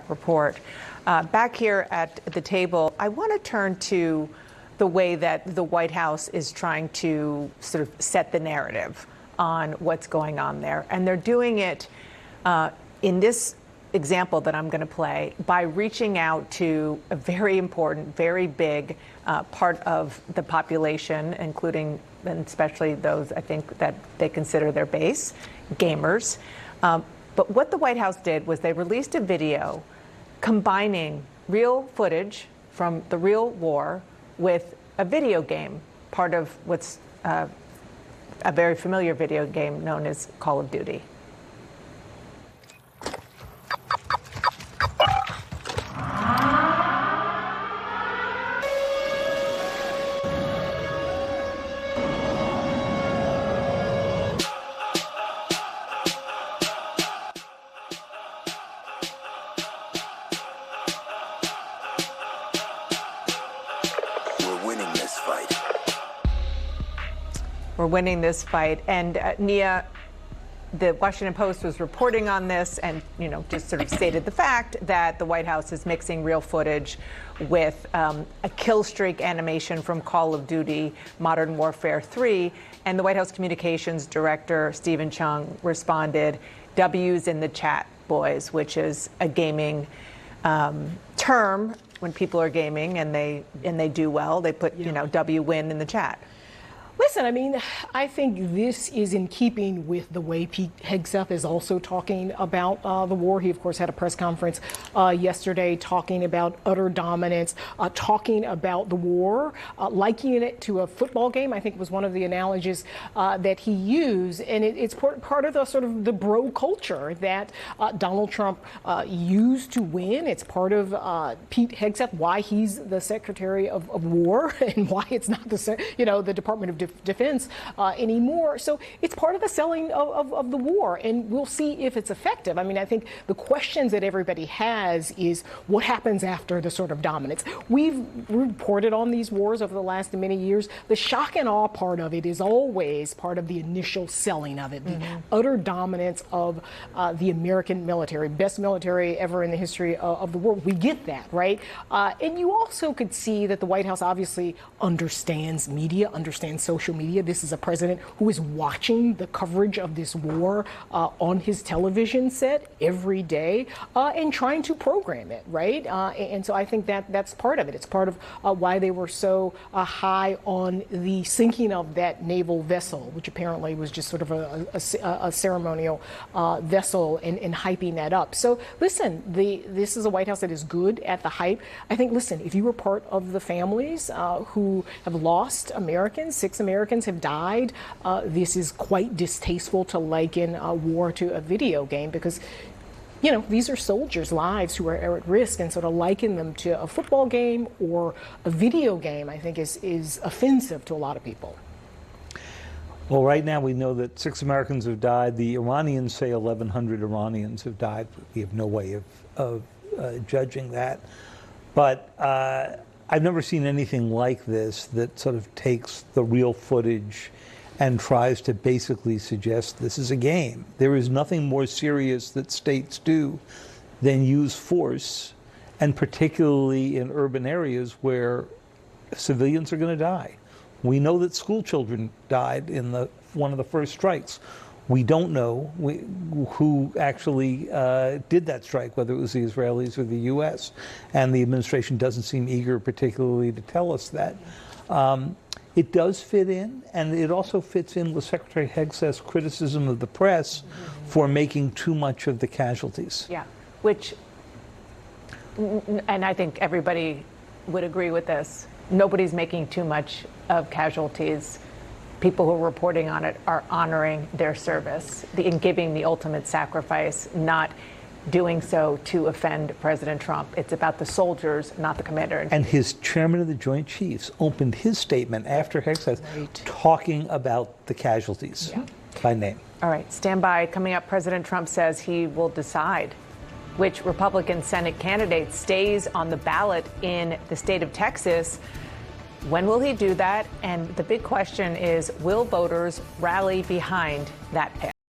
report. Back here at the table, I want to turn to the way that the White House is trying to sort of set the narrative on what's going on there. And they're doing it in this example that I'm going to play by reaching out to a very important, very big part of the population, including and especially those I think that they consider their base, gamers. But what the White House did was they released a video combining real footage from the real war with a video game, part of what's a very familiar video game known as Call of Duty. We're winning this fight. And Nia, the Washington Post was reporting on this and, just sort of stated the fact that the White House is mixing real footage with a kill streak animation from Call of Duty Modern Warfare 3. And the White House Communications Director, Stephen Chung, responded, "W's in the chat, boys," which is a gaming term when people are gaming and they do well. They put, W win in the chat. Listen, I think this is in keeping with the way Pete Hegseth is also talking about the war. He, of course, had a press conference yesterday talking about utter dominance, talking about the war, likening it to a football game. I think was one of the analogies that he used. And it's part of the sort of the bro culture that Donald Trump used to win. It's part of Pete Hegseth, why he's the Secretary of War and why it's not the Department of Defense anymore. So it's part of the selling of the war, and we'll see if it's effective. I think the questions that everybody has is what happens after the sort of dominance. We've reported on these wars over the last many years. The shock and awe part of it is always part of the initial selling of it, the utter dominance of the American military, best military ever in the history of the world. We get that, right? And you also could see that the White House obviously understands media, understands social media. This is a president who is watching the coverage of this war on his television set every day and trying to program it, right? And so I think that's part of it. It's part of why they were so high on the sinking of that naval vessel, which apparently was just sort of a ceremonial vessel, and hyping that up. So listen, this is a White House that is good at the hype. I think, listen, if you were part of the families who have lost Americans, 6 Americans have died, this is quite distasteful to liken a war to a video game because, these are soldiers' lives who are at risk, and sort of liken them to a football game or a video game, I think is offensive to a lot of people. Well, right now we know that 6 Americans have died. The Iranians say 1,100 Iranians have died. We have no way of judging that. But I've never seen anything like this that sort of takes the real footage and tries to basically suggest this is a game. There is nothing more serious that states do than use force, and particularly in urban areas where civilians are going to die. We know that school children died in one of the first strikes. We don't know who actually did that strike, whether it was the Israelis or the U.S., and the administration doesn't seem eager particularly to tell us that. It does fit in, and it also fits in with Secretary Hegseth's criticism of the press for making too much of the casualties. Yeah, and I think everybody would agree with this. Nobody's making too much of casualties. People who are reporting on it are honoring their service and giving the ultimate sacrifice, not doing so to offend President Trump. It's about the soldiers, not the commander. And his chairman of the Joint Chiefs opened his statement after Hegseth talking about the casualties by name. All right, stand by. Coming up, President Trump says he will decide which Republican Senate candidate stays on the ballot in the state of Texas. When will he do that? And the big question is, will voters rally behind that pick?